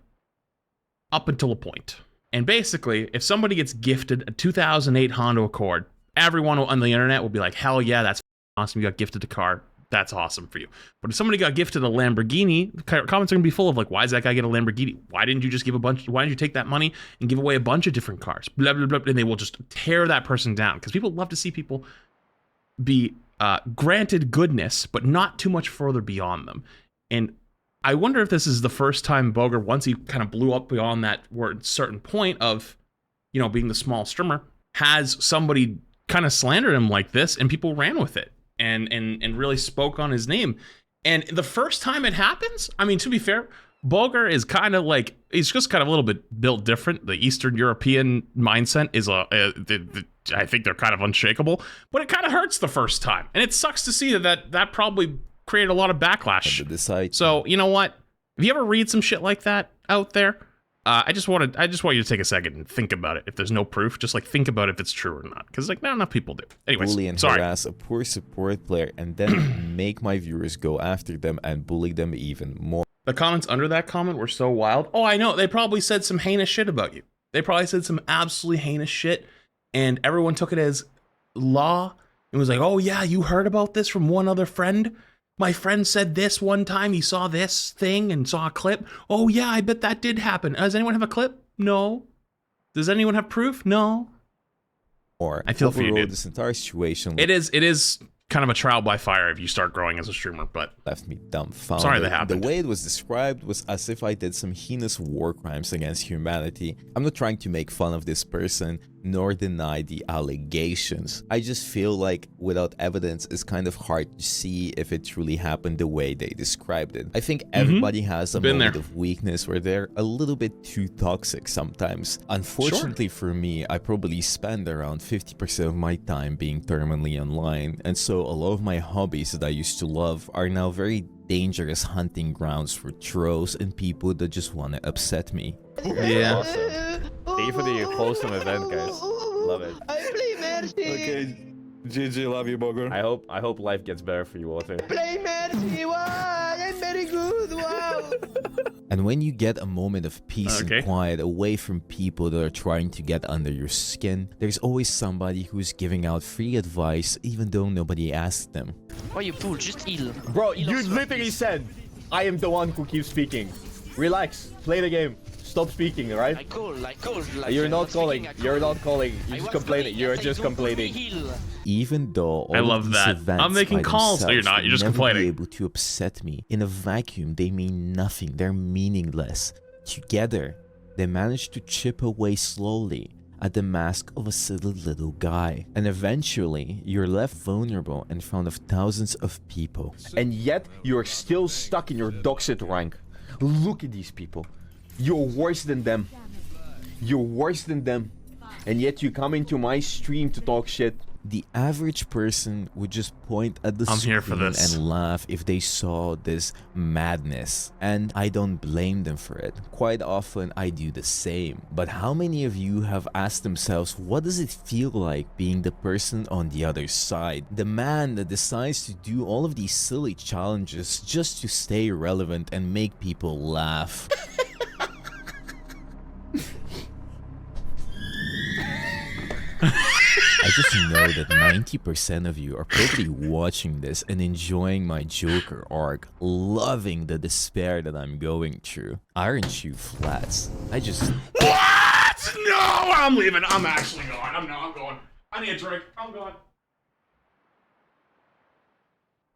up until a point. And basically, if somebody gets gifted a 2008 Honda Accord, everyone on the internet will be like, hell yeah, that's awesome. You got gifted a car. That's awesome for you. But if somebody got gifted a Lamborghini, the comments are going to be full of like, why does that guy get a Lamborghini? Why didn't you just give why didn't you take that money and give away a bunch of different cars? Blah, blah, blah. And they will just tear that person down because people love to see people be granted goodness, but not too much further beyond them. And I wonder if this is the first time Bogur, once he kind of blew up beyond that certain point of, you know, being the small streamer, has somebody kind of slandered him like this and people ran with it and really spoke on his name. And the first time it happens, I mean, to be fair, Bogur is kind of like, he's just kind of a little bit built different. The Eastern European mindset is I think they're kind of unshakable, but it kind of hurts the first time. And it sucks to see that probably created a lot of backlash. So, you know what? If you ever read some shit like that out there, I just want you to take a second and think about it. If there's no proof, just like think about if it's true or not, because like not enough people do. Anyways, bully and harass a poor support player and then make my viewers go after them and bully them even more. The comments under that comment were so wild. Oh, I know. They probably said some heinous shit about you. They probably said some absolutely heinous shit, and everyone took it as law and was like, oh yeah, you heard about this from one other friend? My friend said this one time, he saw this thing and saw a clip. Oh yeah, I bet that did happen. Does anyone have a clip? No. Does anyone have proof? No. Or I feel for you, dude. This entire situation. It is kind of a trial by fire if you start growing as a streamer, but left me dumbfounded. Sorry that happened. The way it was described was as if I did some heinous war crimes against humanity. I'm not trying to make fun of this person nor deny the allegations. I just feel like without evidence it's kind of hard to see if it truly happened the way they described it. I think everybody has a moment of weakness where they're a little bit too toxic sometimes. Unfortunately for me, I probably spend around 50% of my time being terminally online, and so a lot of my hobbies that I used to love are now very dangerous hunting grounds for trolls and people that just want to upset me. Yeah. Awesome. Thank you for the wholesome event, guys. Love it. I play Mercy. Okay, GG, love you, Bogur. I hope life gets better for you, Walter. Play Mercy. Wow, I'm very good. Wow. And when you get a moment of peace and quiet away from people that are trying to get under your skin, there's always somebody who's giving out free advice even though nobody asked them. Why you fool? Just heal. Bro, you literally said, I am the one who keeps speaking. Relax, play the game. Stop speaking, right? I call. Like you're not calling. You're not calling. You're just complaining. You're just complaining. Even though all I love of these that. events I'm making calls. No, you're not. You're just complaining. Be able to upset me. In a vacuum, they mean nothing. They're meaningless. Together, they manage to chip away slowly at the mask of a silly little guy. And eventually, you're left vulnerable in front of thousands of people. And yet, you're still stuck in your Doxit rank. Look at these people. You're worse than them. You're worse than them. And yet you come into my stream to talk shit. The average person would just point at the screen and laugh if they saw this madness. And I don't blame them for it. Quite often I do the same. But how many of you have asked themselves, what does it feel like being the person on the other side? The man that decides to do all of these silly challenges just to stay relevant and make people laugh. I just know that 90% of you are probably watching this and enjoying my Joker arc, loving the despair that I'm going through. Aren't you, Flats? I just... What? No! I'm leaving. I'm actually going. I'm going. I need a drink. I'm going.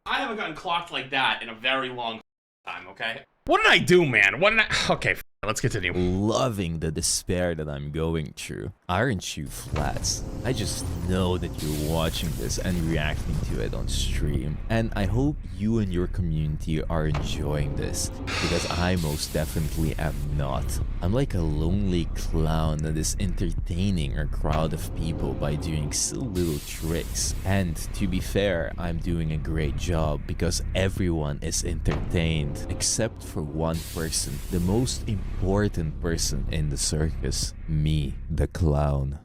I haven't gotten clocked like that in a very long time, okay? What did I do, man? What did I... Okay, Let's continue. Loving the despair that I'm going through. Aren't you, Flats? I just know that you're watching this and reacting to it on stream. And I hope you and your community are enjoying this, because I most definitely am not. I'm like a lonely clown that is entertaining a crowd of people by doing silly little tricks. And to be fair, I'm doing a great job because everyone is entertained, except for one person, the most important person in the circus, me, the clown.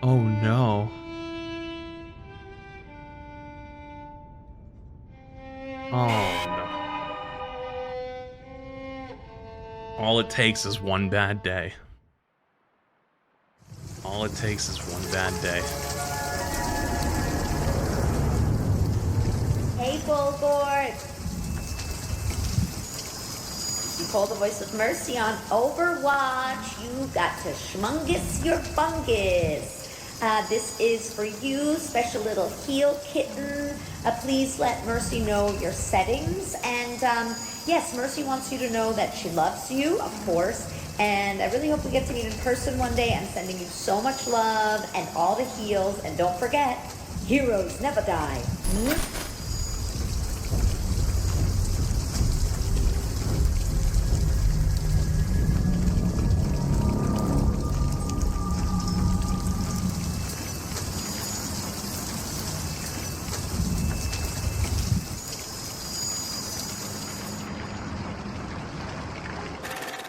Oh no. Oh no. All it takes is one bad day. All it takes is one bad day. Hey, Bogur. You call the voice of mercy on Overwatch. You got to schmungus your fungus. This is for you, special little heal kitten. Please let Mercy know your settings. And yes, Mercy wants you to know that she loves you, of course. And I really hope we get to meet in person one day. I'm sending you so much love and all the heals. And don't forget, heroes never die.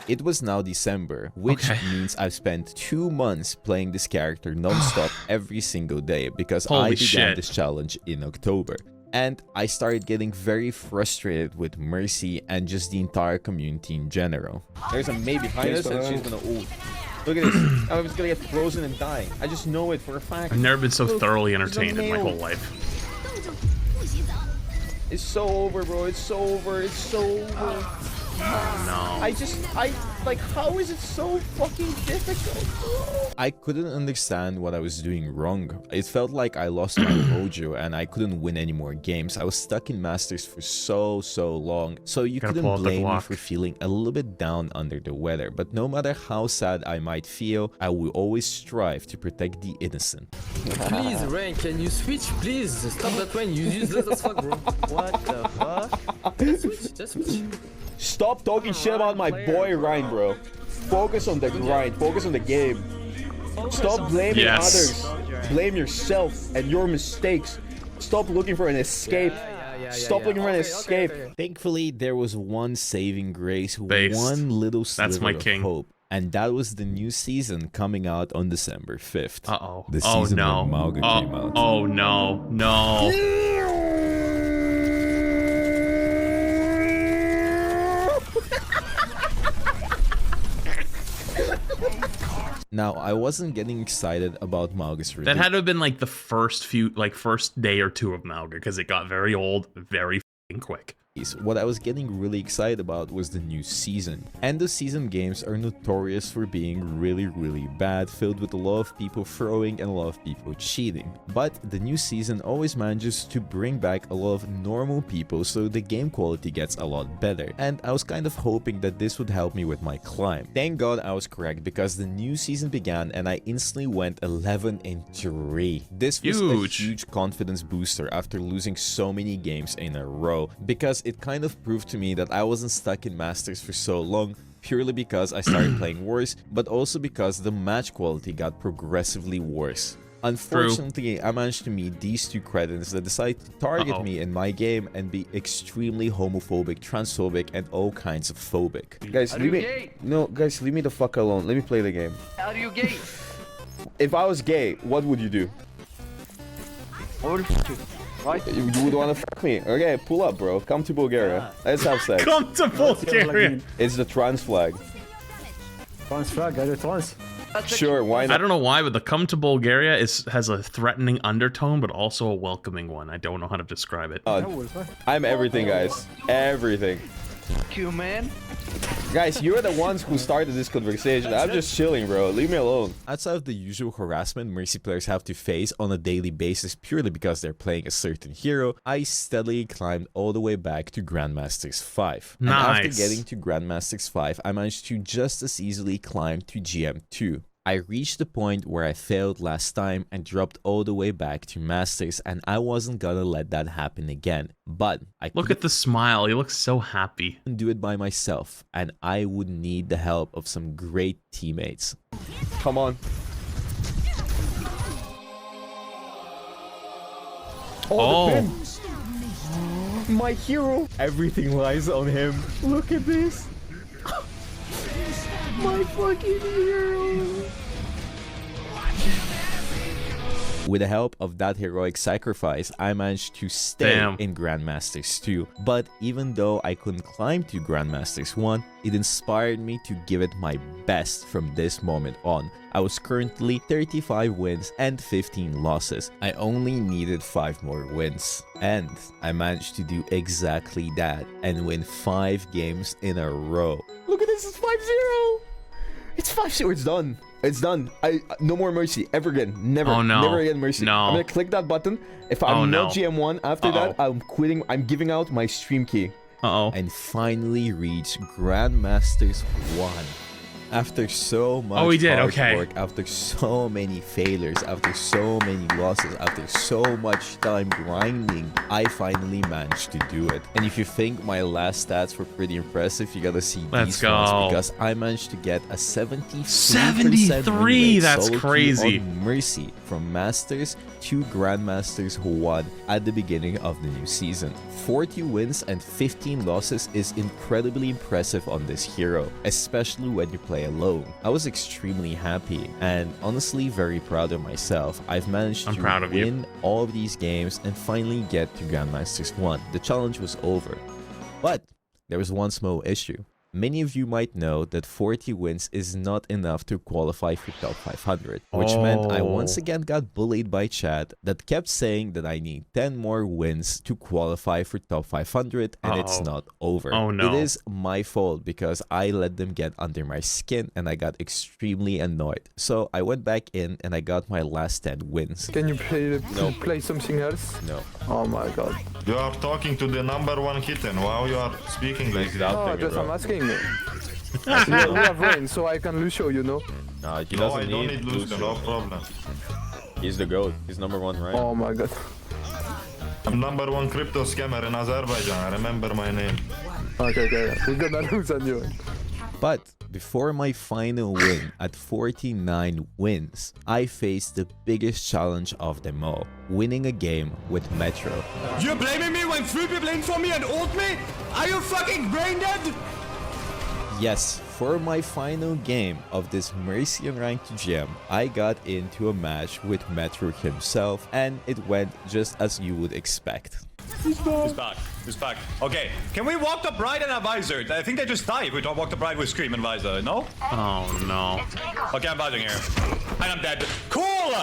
It was now December, which means I've spent 2 months playing this character non-stop every single day because I began this challenge in October. And I started getting very frustrated with Mercy and just the entire community in general. There's a May behind us and she's gonna ult. Look at this. I was gonna get frozen and die. I just know it for a fact. I've never been so thoroughly entertained in my whole life. It's so over, bro. It's so over. It's so over. Oh, no. Like, how is it so fucking difficult, bro? I couldn't understand what I was doing wrong. It felt like I lost my mojo and I couldn't win any more games. I was stuck in Masters for so long. So you couldn't blame me for feeling a little bit down under the weather. But no matter how sad I might feel, I will always strive to protect the innocent. Please, Rain, can you switch, please? Stop that Rain, you useless as fuck, bro. What the fuck? Just switch. Stop talking shit about my boy Ryan, bro. Focus on the grind. Focus on the game. Stop blaming others. Blame yourself and your mistakes. Stop looking for an escape. Stop looking for an escape. Thankfully, there was one saving grace, one little sliver of hope. And that was the new season coming out on December 5th. Uh-oh. The season when Bogur came out. Oh, no. No. Now, I wasn't getting excited about Maugur's release. That had to have been like the first day or two of Bogur, because it got very old very f***ing quick. What I was getting really excited about was the new season. End of season games are notorious for being really bad, filled with a lot of people throwing and a lot of people cheating. But the new season always manages to bring back a lot of normal people, so the game quality gets a lot better. And I was kind of hoping that this would help me with my climb. Thank God I was correct, because the new season began and I instantly went 11-3. This was a huge confidence booster after losing so many games in a row, because it kind of proved to me that I wasn't stuck in Masters for so long purely because I started playing worse, but also because the match quality got progressively worse. Unfortunately, I managed to meet these two cretins that decided to target me in my game and be extremely homophobic, transphobic, and all kinds of phobic. Guys, leave me. No, guys, leave me the fuck alone. Let me play the game. Are you gay? If I was gay, what would you do? I would fuck you. Right? You would want to fuck me. Okay, pull up, bro. Come to Bulgaria. Let's have sex. Come to Bulgaria. It's the trans flag. Trans flag, I do trans. Sure, why not? I don't know why, but the come to Bulgaria has a threatening undertone, but also a welcoming one. I don't know how to describe it. I'm everything, guys. Everything. Fuck you, man. Guys, you're the ones who started this conversation. I'm just chilling, bro. Leave me alone. Outside of the usual harassment Mercy players have to face on a daily basis purely because they're playing a certain hero, I steadily climbed all the way back to Grandmasters 5. Nice. And after getting to Grandmasters 5, I managed to just as easily climb to GM2. I reached the point where I failed last time and dropped all the way back to Masters, and I wasn't gonna let that happen again. But I Look at the smile. He looks so happy. couldn't do it by myself, and I would need the help of some great teammates. Come on. Oh. The pin. My hero. Everything lies on him. Look at this. My fucking hero. With the help of that heroic sacrifice, I managed to stay in Grandmasters 2. But even though I couldn't climb to Grandmasters 1, it inspired me to give it my best from this moment on. I was currently 35 wins and 15 losses. I only needed 5 more wins. And I managed to do exactly that and win 5 games in a row. Look at this, it's 5-0! It's 5-0, it's done. It's done. No more Mercy ever again. Never. Oh, no. Never again Mercy. No. I'm gonna click that button. If I'm not GM1 after that, I'm quitting. I'm giving out my stream key. And finally reach Grandmasters 1. After so much hard work, after so many failures, after so many losses, after so much time grinding, I finally managed to do it. And if you think my last stats were pretty impressive, you gotta see these ones, because I managed to get a 73. That's crazy. On Mercy from Masters to Grandmasters 1 at the beginning of the new season. 40 wins and 15 losses is incredibly impressive on this hero, especially when you play alone. I was extremely happy and honestly very proud of myself. I've managed to win all of these games and finally get to Grandmasters 1. The challenge was over. But there was one small issue. Many of you might know that 40 wins is not enough to qualify for top 500, which meant I once again got bullied by chat that kept saying that I need 10 more wins to qualify for top 500, and it's not over. It is my fault because I let them get under my skin and I got extremely annoyed. So I went back in and I got my last 10 wins. Can you play something else? No. Oh my god. You are talking to the #1 kitten. Wow, you are speaking like that. No, just I'm asking. We have rain, so I can Lucio, you know. No, he no, doesn't I don't need Lucio, no problem. He's the GOAT. He's #1, right? Oh my god. I'm #1 crypto scammer in Azerbaijan. Remember my name. Okay. We're gonna lose on you. But before my final win at 49 wins, I faced the biggest challenge of them all, winning a game with Metro. You're blaming me when three people in for me and ult me? Are you fucking brain dead? Yes, for my final game of this Mercy Unranked GM, I got into a match with Metro himself, and it went just as you would expect. He's back. Okay, can we walk the bride and a visor? I think they just die if we don't walk the bride with Scream and visor, no? Oh no. Okay, I'm vising here. And I'm dead. Cool!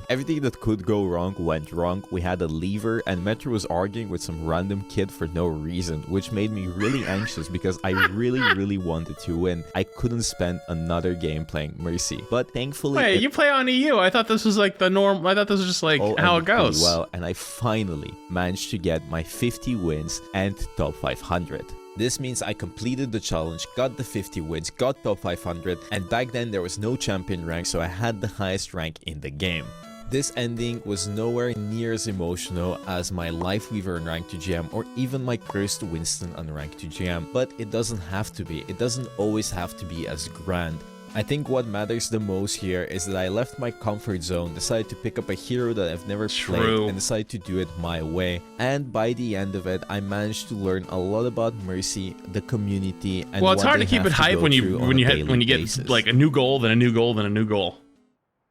Everything that could go wrong went wrong. We had a lever and Metro was arguing with some random kid for no reason, which made me really anxious because I really wanted to win. I couldn't spend another game playing Mercy, but thankfully— Wait, you play on EU? I thought this was like the norm. I thought this was just like how it goes. Well, and I finally managed to get my 50 wins and top 500. This means I completed the challenge, got the 50 wins, got top 500, and back then there was no champion rank, so I had the highest rank in the game. This ending was nowhere near as emotional as my Lifeweaver Unranked to GM or even my cursed Winston Unranked to GM, but it doesn't have to be. It doesn't always have to be as grand. I think what matters the most here is that I left my comfort zone, decided to pick up a hero that I've never played, and decided to do it my way. And by the end of it, I managed to learn a lot about Mercy, the community, and well, it's what hard they to keep it have to hype go when through you on a get basis. like a new goal, then a new goal, then a new goal.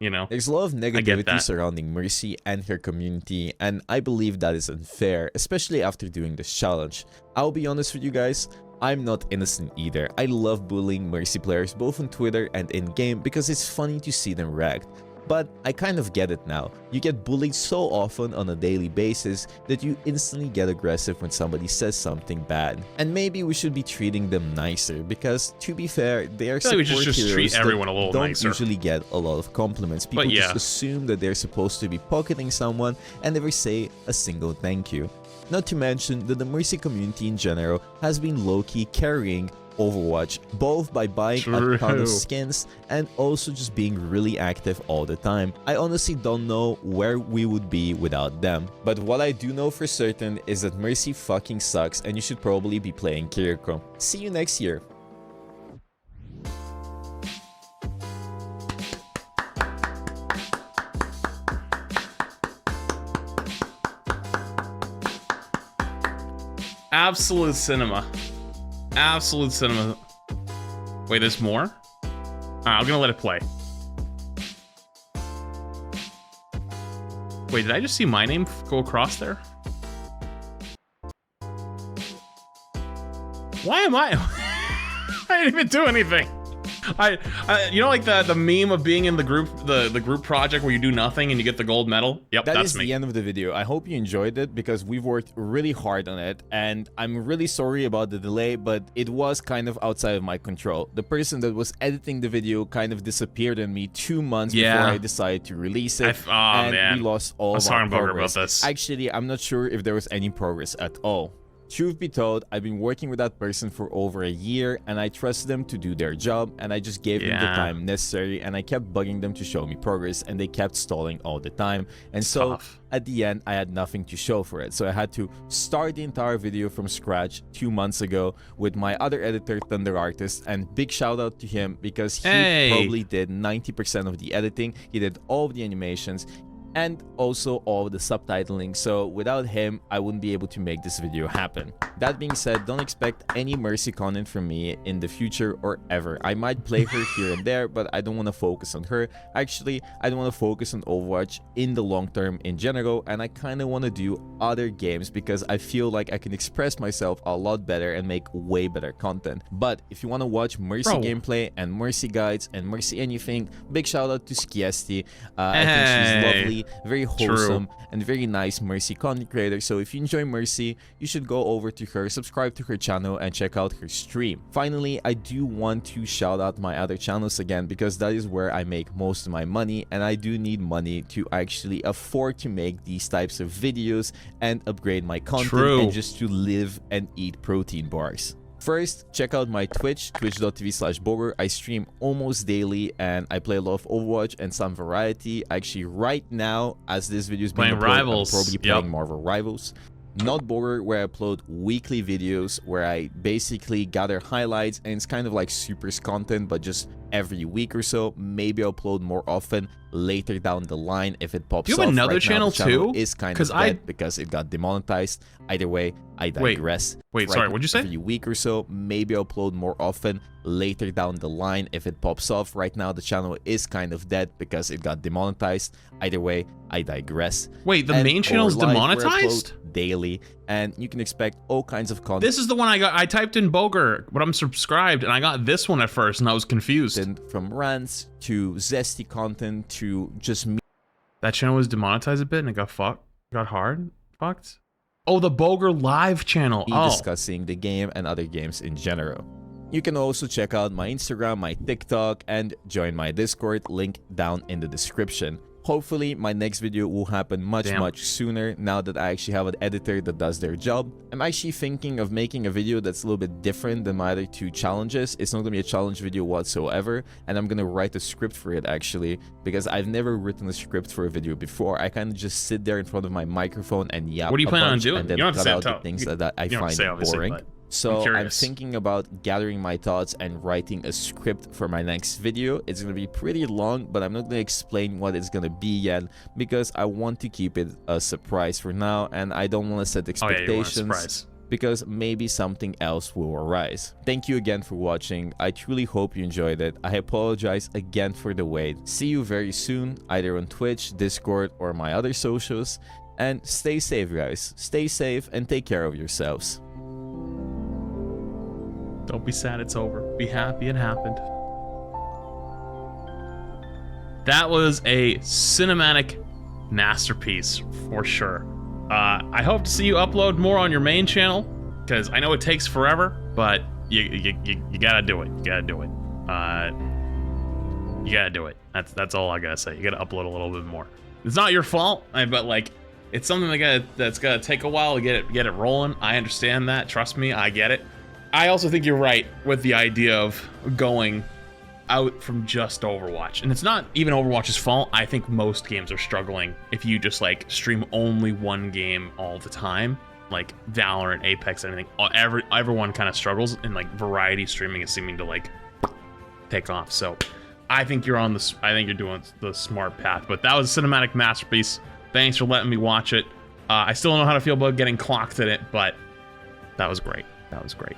You know, there's a lot of negativity surrounding Mercy and her community, and I believe that is unfair, especially after doing this challenge. I'll be honest with you guys, I'm not innocent either. I love bullying Mercy players both on Twitter and in-game because it's funny to see them wrecked. But I kind of get it now. You get bullied so often on a daily basis that you instantly get aggressive when somebody says something bad. And maybe we should be treating them nicer because, to be fair, they are support we just heroes treat everyone that a little don't nicer. usually get a lot of compliments. People just assume that they're supposed to be pocketing someone and never say a single thank you. Not to mention that the Mercy community in general has been low-key carrying Overwatch, both by buying a ton of skins and also just being really active all the time. I honestly don't know where we would be without them. But what I do know for certain is that Mercy fucking sucks and you should probably be playing Kiriko. See you next year. Absolute cinema. Absolute cinema. Wait, there's more? Alright, I'm gonna let it play. Wait, did I just see my name go across there? Why am I? I didn't even do anything. You know, like the meme of being in the group project where you do nothing and you get the gold medal? Yep, that's me. That is the end of the video. I hope you enjoyed it because we've worked really hard on it, and I'm really sorry about the delay, but it was kind of outside of my control. The person that was editing the video kind of disappeared on me 2 months before I decided to release it, and we lost all of our progress. About this. Actually, I'm not sure if there was any progress at all. Truth be told, I've been working with that person for over a year and I trusted them to do their job and I just gave them the time necessary and I kept bugging them to show me progress and they kept stalling all the time. And so at the end, I had nothing to show for it. So I had to start the entire video from scratch 2 months ago with my other editor, Thunder Artist, and big shout out to him because he probably did 90% of the editing. He did all of the animations and also all of the subtitling, so without him I wouldn't be able to make this video happen. That being said, don't expect any Mercy content from me in the future or ever. I might play her here and there, but I don't want to focus on her. Actually, I don't want to focus on Overwatch in the long term in general, and I kind of want to do other games because I feel like I can express myself a lot better and make way better content. But if you want to watch Mercy gameplay and Mercy guides and Mercy anything, big shout out to Skiesti. I think she's lovely, very wholesome, and very nice Mercy content creator. So if you enjoy Mercy, you should go over to her, subscribe to her channel, and check out her stream. Finally, I do want to shout out my other channels again because that is where I make most of my money, and I do need money to actually afford to make these types of videos and upgrade my content and just to live and eat protein bars. First, check out my Twitch, twitch.tv/Bogur. I stream almost daily and I play a lot of Overwatch and some variety. Actually, right now, as this video is being uploaded, I'm probably playing Marvel Rivals. Not Bogur, where I upload weekly videos where I basically gather highlights and it's kind of like supers content, but just every week or so. Maybe I'll upload more often later down the line if it pops off. Do you have another channel too? Is kind of dead because it got demonetized. Either way, I digress. Wait, sorry, what'd you say? Every week or so, maybe I'll upload more often later down the line if it pops off. Right now, the channel is kind of dead because it got demonetized. Either way, I digress. Wait, the main channel is demonetized? Daily, and you can expect all kinds of content. This is the one I got. I typed in Bogur, but I'm subscribed, and I got this one at first, and I was confused. From rants to zesty content to just me. That channel was demonetized a bit, and it got fucked. Got hard fucked. Oh, the Bogur live channel. Discussing the game and other games in general. You can also check out my Instagram, my TikTok, and join my Discord, link down in the description. Hopefully, my next video will happen much sooner now that I actually have an editor that does their job. I'm actually thinking of making a video that's a little bit different than my other two challenges. It's not going to be a challenge video whatsoever, and I'm going to write a script for it actually, because I've never written a script for a video before. I kind of just sit there in front of my microphone and yap. What do you plan on doing? And then cut out the things that I find boring. So I'm thinking about gathering my thoughts and writing a script for my next video. It's going to be pretty long, but I'm not going to explain what it's going to be yet because I want to keep it a surprise for now, and I don't want to set expectations because maybe something else will arise. Thank you again for watching. I truly hope you enjoyed it. I apologize again for the wait. See you very soon, either on Twitch, Discord, or my other socials. And stay safe, guys. Stay safe and take care of yourselves. Don't be sad it's over. Be happy it happened. That was a cinematic masterpiece for sure. I hope to see you upload more on your main channel, because I know it takes forever, but you gotta do it. You gotta do it. You gotta do it. That's all I gotta say. You gotta upload a little bit more. It's not your fault, but like, it's something that's gotta take a while to get it rolling. I understand that. Trust me, I get it. I also think you're right with the idea of going out from just Overwatch. And it's not even Overwatch's fault. I think most games are struggling if you just like stream only one game all the time. Like Valorant, Apex, anything. Everyone kind of struggles, and like variety streaming is seeming to like take off. So I think you're on this. I think you're doing the smart path. But that was a cinematic masterpiece. Thanks for letting me watch it. I still don't know how to feel about getting clocked in it, but that was great. That was great.